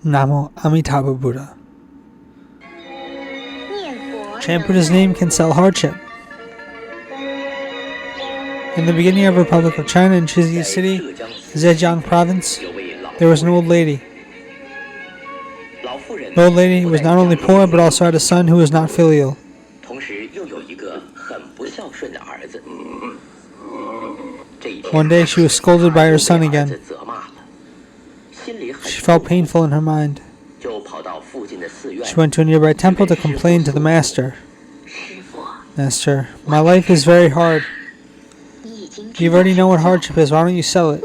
Namo Amitabha Buddha. Chant Buddha's name can sell hardship. In the beginning of the Republic of China in Chizhi City, Zhejiang Province, there was an old lady. The old lady was not only poor but also had a son who was not filial. One day she was scolded by her son again. She felt painful in her mind. She went to a nearby temple to complain to the master. Master, my life is very hard. You already know what hardship is, why don't you sell it?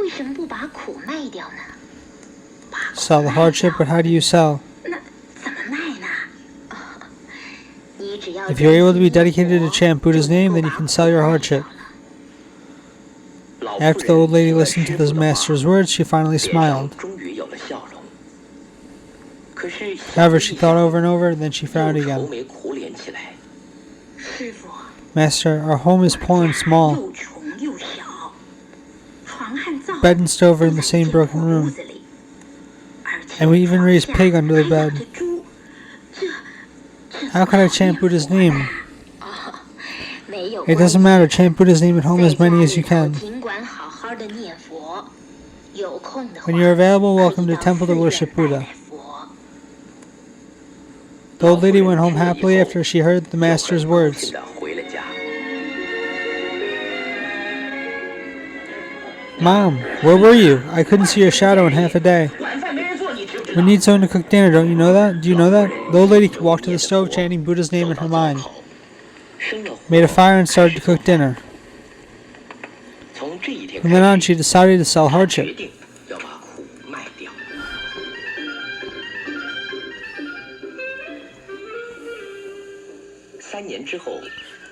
Sell the hardship, but how do you sell? If you're able to be dedicated to chant Buddha's name, then you can sell your hardship. After the old lady listened to the master's words, she finally smiled. However, she thought over and over, then she frowned again. Master, our home is poor and small. Bed and stove are in the same broken room. And we even raise pig under the bed. How can I chant Buddha's name? It doesn't matter, chant Buddha's name at home as many as you can. When you're available, welcome to temple to worship Buddha. The old lady went home happily after she heard the master's words. Mom, where were you? I couldn't see your shadow in half a day. We need someone to cook dinner, don't you know that? Do you know that? The old lady walked to the stove chanting Buddha's name in her mind. Made a fire and started to cook dinner. From then on, she decided to sell hardship.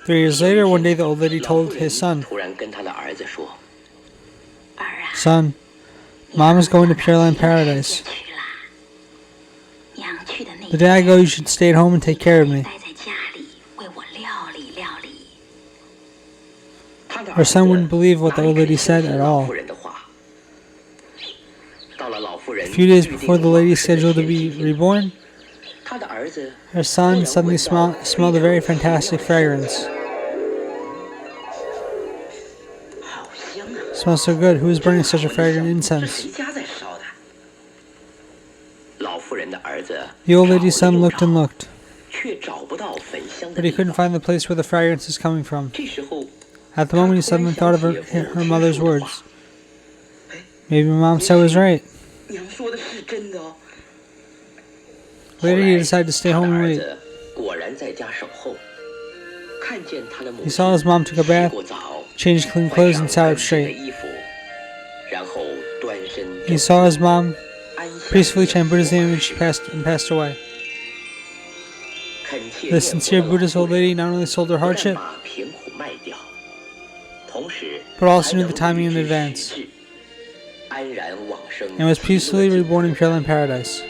3 years later, one day the old lady told his son, Son, Mom is going to Pure Land Paradise. The day I go, you should stay at home and take care of me. Her son wouldn't believe what the old lady said at all. A few days before the lady scheduled to be reborn, her son suddenly smelled a very fantastic fragrance. It smells so good. Who is burning such a fragrant incense? The old lady's son looked and looked, but he couldn't find the place where the fragrance is coming from. At the moment, he suddenly thought of her mother's words. Maybe Mom said was right. Later, he decided to stay home and wait. He saw his mom took a bath, changed clean clothes, and sat up straight. He saw his mom peacefully chant Buddha's name and she passed away. The sincere Buddhist old lady not only sold her hardship, but also knew the timing in advance, and was peacefully reborn in Pure Land Paradise.